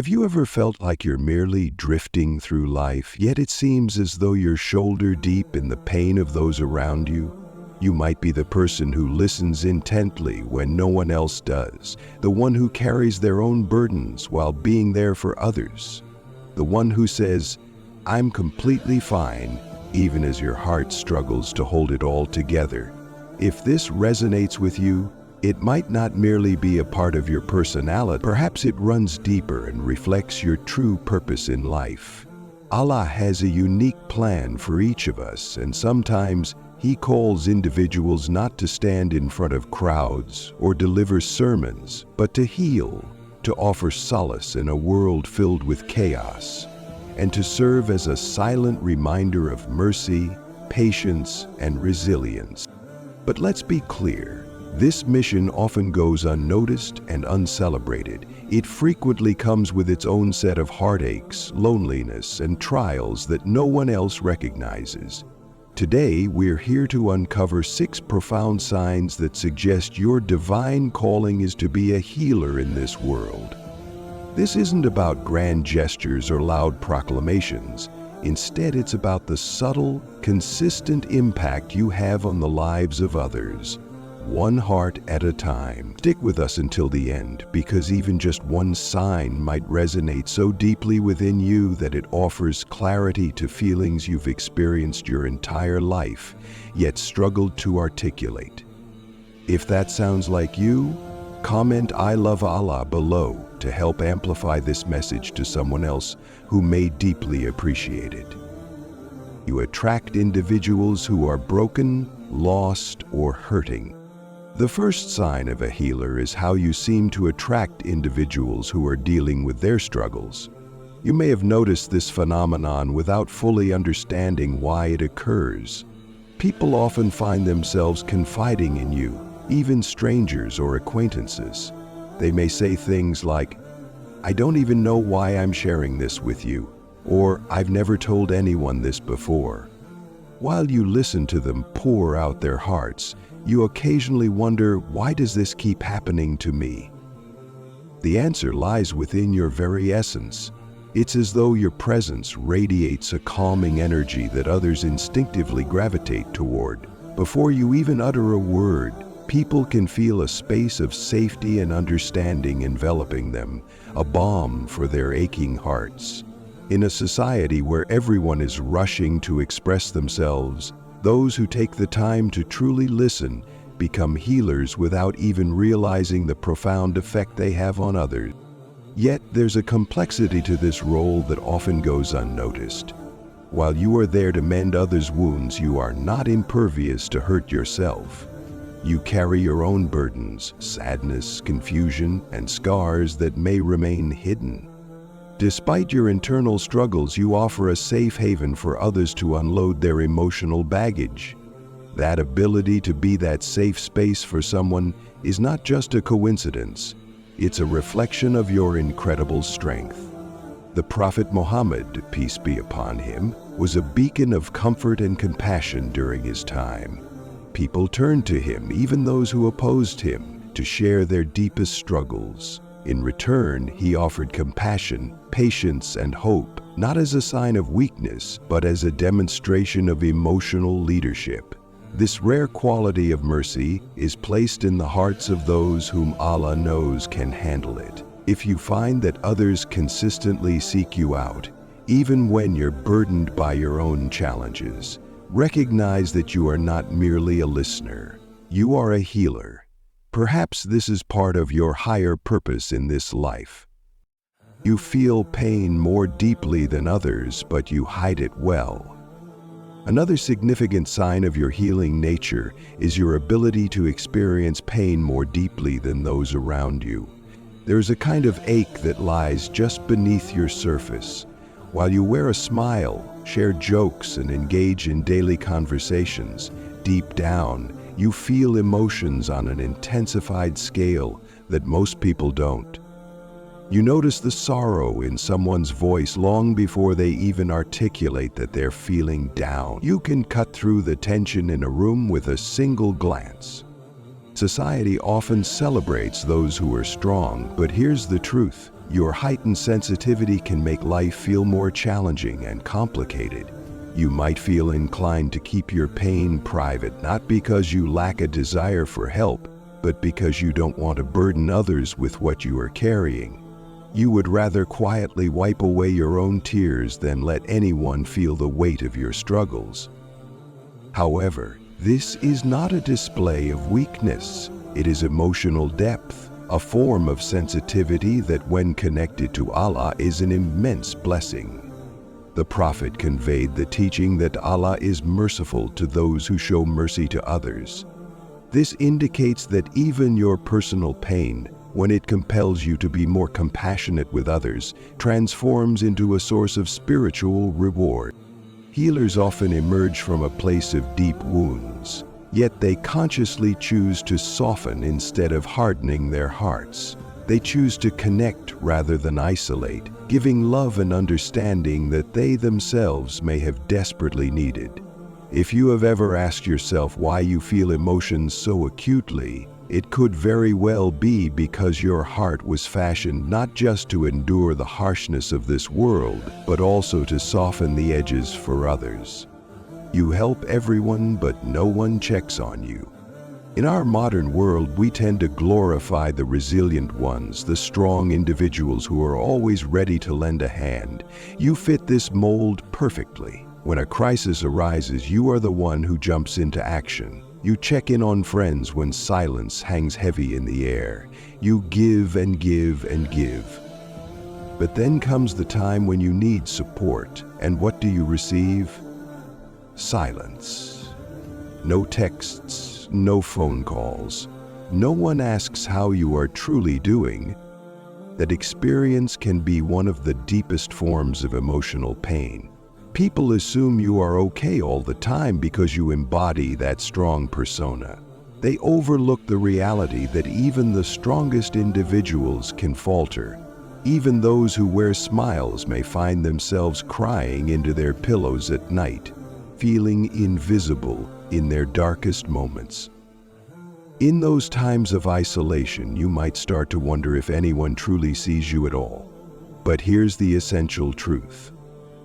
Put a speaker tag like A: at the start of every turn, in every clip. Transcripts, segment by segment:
A: Have you ever felt like you're merely drifting through life, yet it seems as though you're shoulder deep in the pain of those around you? You might be the person who listens intently when no one else does, the one who carries their own burdens while being there for others, the one who says, "I'm completely fine," even as your heart struggles to hold it all together. If this resonates with you, it might not merely be a part of your personality, perhaps it runs deeper and reflects your true purpose in life. Allah has a unique plan for each of us, and sometimes He calls individuals not to stand in front of crowds or deliver sermons, but to heal, to offer solace in a world filled with chaos, and to serve as a silent reminder of mercy, patience, and resilience. But let's be clear. This mission often goes unnoticed and uncelebrated. It frequently comes with its own set of heartaches, loneliness, and trials that no one else recognizes. Today, we're here to uncover 6 profound signs that suggest your divine calling is to be a healer in this world. This isn't about grand gestures or loud proclamations. Instead, it's about the subtle, consistent impact you have on the lives of others, one heart at a time. Stick with us until the end, because even just one sign might resonate so deeply within you that it offers clarity to feelings you've experienced your entire life, yet struggled to articulate. If that sounds like you, comment "I love Allah" below to help amplify this message to someone else who may deeply appreciate it. You attract individuals who are broken, lost, or hurting. The first sign of a healer is how you seem to attract individuals who are dealing with their struggles. You may have noticed this phenomenon without fully understanding why it occurs. People often find themselves confiding in you, even strangers or acquaintances. They may say things like, "I don't even know why I'm sharing this with you," or "I've never told anyone this before." While you listen to them pour out their hearts, you occasionally wonder, why does this keep happening to me? The answer lies within your very essence. It's as though your presence radiates a calming energy that others instinctively gravitate toward. Before you even utter a word, people can feel a space of safety and understanding enveloping them, a balm for their aching hearts. In a society where everyone is rushing to express themselves, those who take the time to truly listen become healers without even realizing the profound effect they have on others. Yet there's a complexity to this role that often goes unnoticed. While you are there to mend others' wounds, you are not impervious to hurt yourself. You carry your own burdens, sadness, confusion, and scars that may remain hidden. Despite your internal struggles, you offer a safe haven for others to unload their emotional baggage. That ability to be that safe space for someone is not just a coincidence. It's a reflection of your incredible strength. The Prophet Muhammad, peace be upon him, was a beacon of comfort and compassion during his time. People turned to him, even those who opposed him, to share their deepest struggles. In return, he offered compassion, patience, and hope, not as a sign of weakness, but as a demonstration of emotional leadership. This rare quality of mercy is placed in the hearts of those whom Allah knows can handle it. If you find that others consistently seek you out, even when you're burdened by your own challenges, recognize that you are not merely a listener. You are a healer. Perhaps this is part of your higher purpose in this life. You feel pain more deeply than others, but you hide it well. Another significant sign of your healing nature is your ability to experience pain more deeply than those around you. There's a kind of ache that lies just beneath your surface. While you wear a smile, share jokes, and engage in daily conversations, deep down, you feel emotions on an intensified scale that most people don't. You notice the sorrow in someone's voice long before they even articulate that they're feeling down. You can cut through the tension in a room with a single glance. Society often celebrates those who are strong, but here's the truth. Your heightened sensitivity can make life feel more challenging and complicated. You might feel inclined to keep your pain private, not because you lack a desire for help, but because you don't want to burden others with what you are carrying. You would rather quietly wipe away your own tears than let anyone feel the weight of your struggles. However, this is not a display of weakness. It is emotional depth, a form of sensitivity that, when connected to Allah, is an immense blessing. The Prophet conveyed the teaching that Allah is merciful to those who show mercy to others. This indicates that even your personal pain, when it compels you to be more compassionate with others, transforms into a source of spiritual reward. Healers often emerge from a place of deep wounds, yet they consciously choose to soften instead of hardening their hearts. They choose to connect rather than isolate, giving love and understanding that they themselves may have desperately needed. If you have ever asked yourself why you feel emotions so acutely, it could very well be because your heart was fashioned not just to endure the harshness of this world, but also to soften the edges for others. You help everyone, but no one checks on you. In our modern world, we tend to glorify the resilient ones, the strong individuals who are always ready to lend a hand. You fit this mold perfectly. When a crisis arises, you are the one who jumps into action. You check in on friends when silence hangs heavy in the air. You give and give and give. But then comes the time when you need support, and what do you receive? Silence. No texts, no phone calls. No one asks how you are truly doing. That experience can be one of the deepest forms of emotional pain. People assume you are okay all the time because you embody that strong persona. They overlook the reality that even the strongest individuals can falter. Even those who wear smiles may find themselves crying into their pillows at night, feeling invisible in their darkest moments. In those times of isolation, you might start to wonder if anyone truly sees you at all. But here's the essential truth: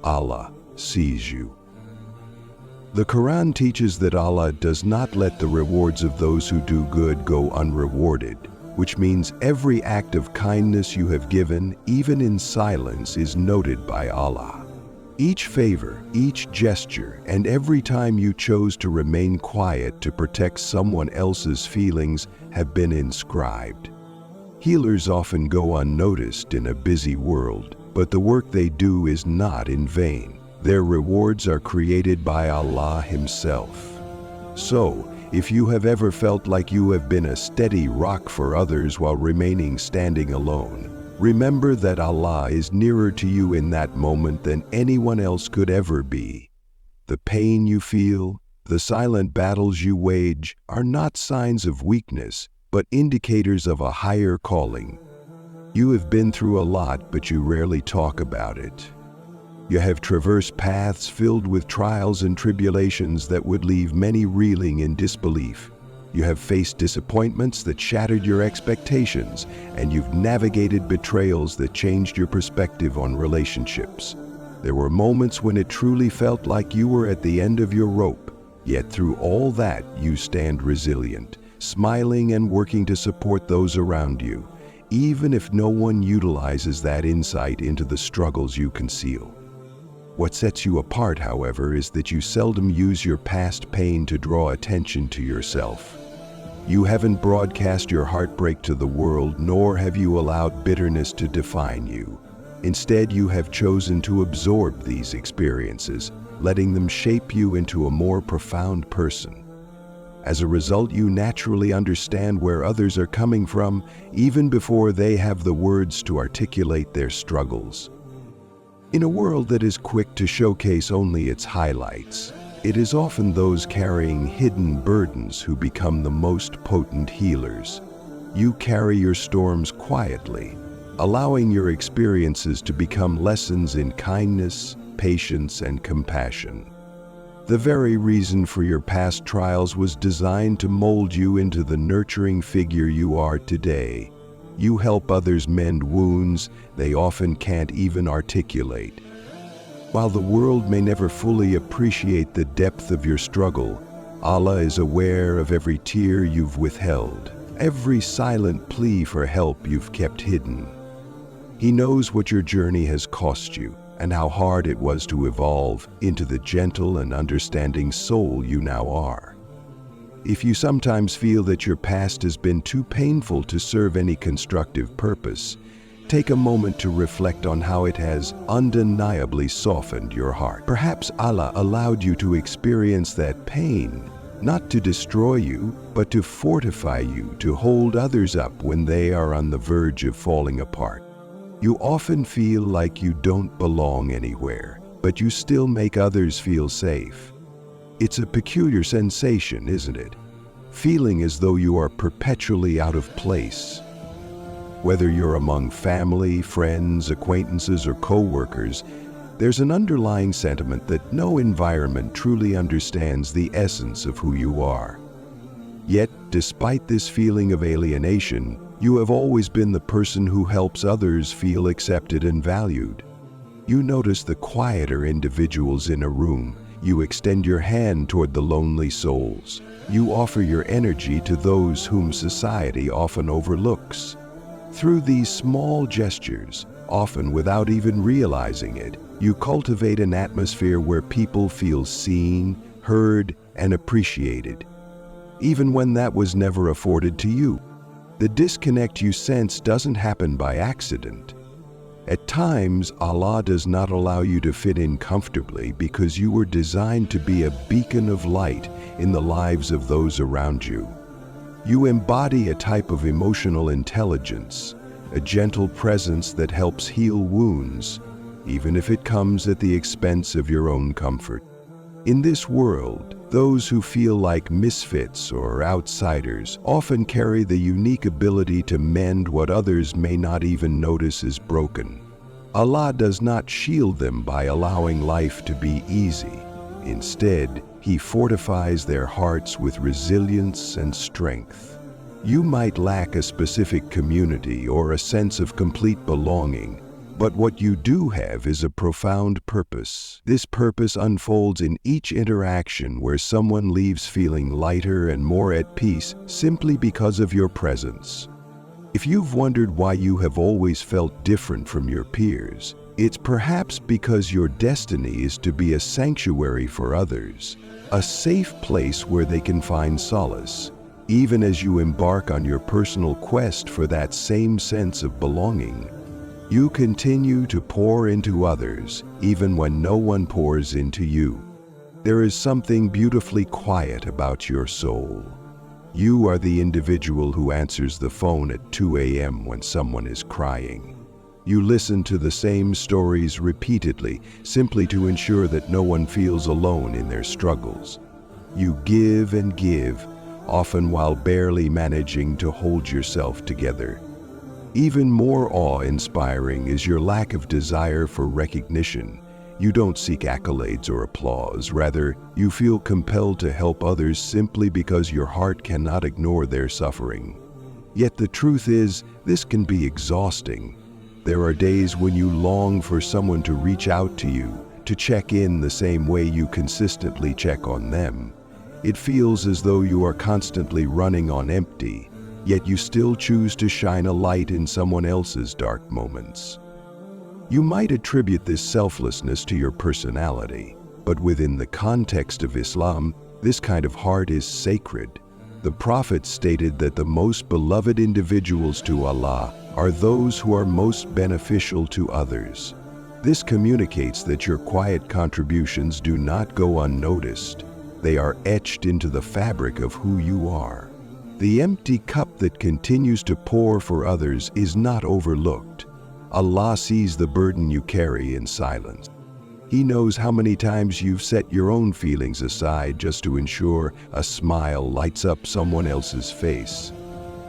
A: Allah sees you. The Quran teaches that Allah does not let the rewards of those who do good go unrewarded, which means every act of kindness you have given, even in silence, is noted by Allah. Each favor, each gesture, and every time you chose to remain quiet to protect someone else's feelings have been inscribed. Healers often go unnoticed in a busy world, but the work they do is not in vain. Their rewards are created by Allah Himself. So, if you have ever felt like you have been a steady rock for others while remaining standing alone, remember that Allah is nearer to you in that moment than anyone else could ever be. The pain you feel, the silent battles you wage, are not signs of weakness, but indicators of a higher calling. You have been through a lot, but you rarely talk about it. You have traversed paths filled with trials and tribulations that would leave many reeling in disbelief. You have faced disappointments that shattered your expectations, and you've navigated betrayals that changed your perspective on relationships. There were moments when it truly felt like you were at the end of your rope, yet through all that you stand resilient, smiling and working to support those around you, even if no one utilizes that insight into the struggles you conceal. What sets you apart, however, is that you seldom use your past pain to draw attention to yourself. You haven't broadcast your heartbreak to the world, nor have you allowed bitterness to define you. Instead, you have chosen to absorb these experiences, letting them shape you into a more profound person. As a result, you naturally understand where others are coming from, even before they have the words to articulate their struggles. In a world that is quick to showcase only its highlights, it is often those carrying hidden burdens who become the most potent healers. You carry your storms quietly, allowing your experiences to become lessons in kindness, patience, and compassion. The very reason for your past trials was designed to mold you into the nurturing figure you are today. You help others mend wounds they often can't even articulate. While the world may never fully appreciate the depth of your struggle, Allah is aware of every tear you've withheld, every silent plea for help you've kept hidden. He knows what your journey has cost you and how hard it was to evolve into the gentle and understanding soul you now are. If you sometimes feel that your past has been too painful to serve any constructive purpose, take a moment to reflect on how it has undeniably softened your heart. Perhaps Allah allowed you to experience that pain, not to destroy you, but to fortify you, to hold others up when they are on the verge of falling apart. You often feel like you don't belong anywhere, but you still make others feel safe. It's a peculiar sensation, isn't it? Feeling as though you are perpetually out of place. Whether you're among family, friends, acquaintances, or co-workers, there's an underlying sentiment that no environment truly understands the essence of who you are. Yet, despite this feeling of alienation, you have always been the person who helps others feel accepted and valued. You notice the quieter individuals in a room. You extend your hand toward the lonely souls. You offer your energy to those whom society often overlooks. Through these small gestures, often without even realizing it, you cultivate an atmosphere where people feel seen, heard, and appreciated, even when that was never afforded to you. The disconnect you sense doesn't happen by accident. At times, Allah does not allow you to fit in comfortably because you were designed to be a beacon of light in the lives of those around you. You embody a type of emotional intelligence, a gentle presence that helps heal wounds, even if it comes at the expense of your own comfort. In this world, those who feel like misfits or outsiders often carry the unique ability to mend what others may not even notice is broken. Allah does not shield them by allowing life to be easy. Instead, He fortifies their hearts with resilience and strength. You might lack a specific community or a sense of complete belonging, but what you do have is a profound purpose. This purpose unfolds in each interaction where someone leaves feeling lighter and more at peace simply because of your presence. If you've wondered why you have always felt different from your peers, it's perhaps because your destiny is to be a sanctuary for others, a safe place where they can find solace, even as you embark on your personal quest for that same sense of belonging. You continue to pour into others, even when no one pours into you. There is something beautifully quiet about your soul. You are the individual who answers the phone at 2 a.m. when someone is crying. You listen to the same stories repeatedly, simply to ensure that no one feels alone in their struggles. You give and give, often while barely managing to hold yourself together. Even more awe-inspiring is your lack of desire for recognition. You don't seek accolades or applause. Rather, you feel compelled to help others simply because your heart cannot ignore their suffering. Yet the truth is, this can be exhausting. There are days when you long for someone to reach out to you, to check in the same way you consistently check on them. It feels as though you are constantly running on empty, yet you still choose to shine a light in someone else's dark moments. You might attribute this selflessness to your personality, but within the context of Islam, this kind of heart is sacred. The Prophet stated that the most beloved individuals to Allah are those who are most beneficial to others. This communicates that your quiet contributions do not go unnoticed. They are etched into the fabric of who you are. The empty cup that continues to pour for others is not overlooked. Allah sees the burden you carry in silence. He knows how many times you've set your own feelings aside just to ensure a smile lights up someone else's face.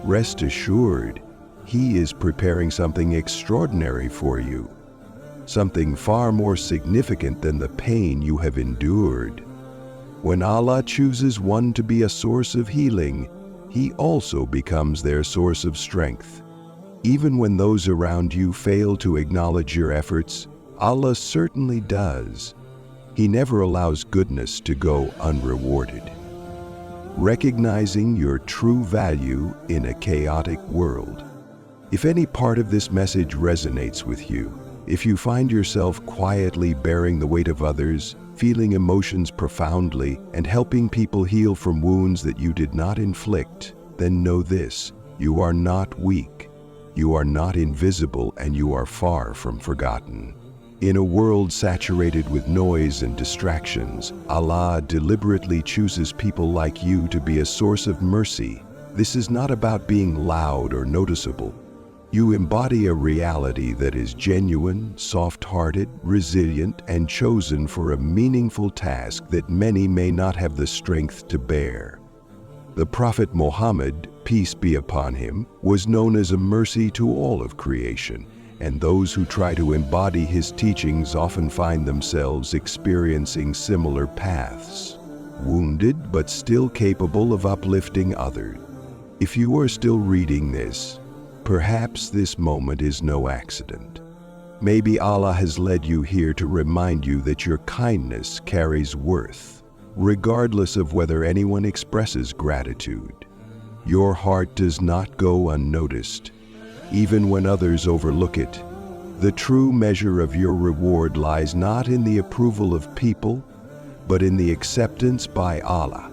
A: Rest assured, He is preparing something extraordinary for you, something far more significant than the pain you have endured. When Allah chooses one to be a source of healing, He also becomes their source of strength. Even when those around you fail to acknowledge your efforts, Allah certainly does. He never allows goodness to go unrewarded. Recognizing your true value in a chaotic world. If any part of this message resonates with you, if you find yourself quietly bearing the weight of others, feeling emotions profoundly, and helping people heal from wounds that you did not inflict, then know this: you are not weak, you are not invisible, and you are far from forgotten. In a world saturated with noise and distractions, Allah deliberately chooses people like you to be a source of mercy. This is not about being loud or noticeable. You embody a reality that is genuine, soft-hearted, resilient, and chosen for a meaningful task that many may not have the strength to bear. The Prophet Muhammad, peace be upon him, was known as a mercy to all of creation, and those who try to embody his teachings often find themselves experiencing similar paths, wounded but still capable of uplifting others. If you are still reading this, perhaps this moment is no accident. Maybe Allah has led you here to remind you that your kindness carries worth, regardless of whether anyone expresses gratitude. Your heart does not go unnoticed, even when others overlook it. The true measure of your reward lies not in the approval of people, but in the acceptance by Allah.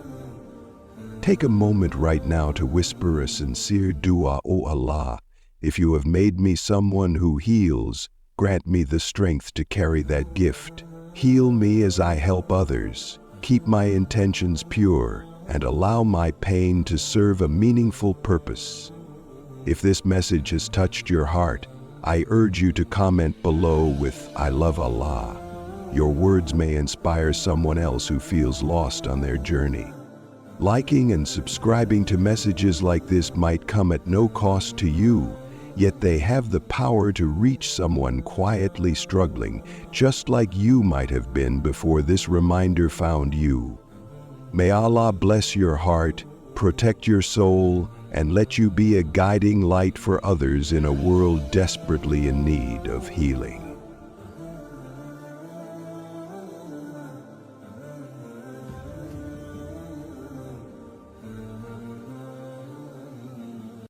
A: Take a moment right now to whisper a sincere dua: O Allah, if you have made me someone who heals, grant me the strength to carry that gift. Heal me as I help others. Keep my intentions pure, and allow my pain to serve a meaningful purpose. If this message has touched your heart, I urge you to comment below with "I love Allah." Your words may inspire someone else who feels lost on their journey. Liking and subscribing to messages like this might come at no cost to you, yet they have the power to reach someone quietly struggling, just like you might have been before this reminder found you. May Allah bless your heart, protect your soul, and let you be a guiding light for others in a world desperately in need of healing.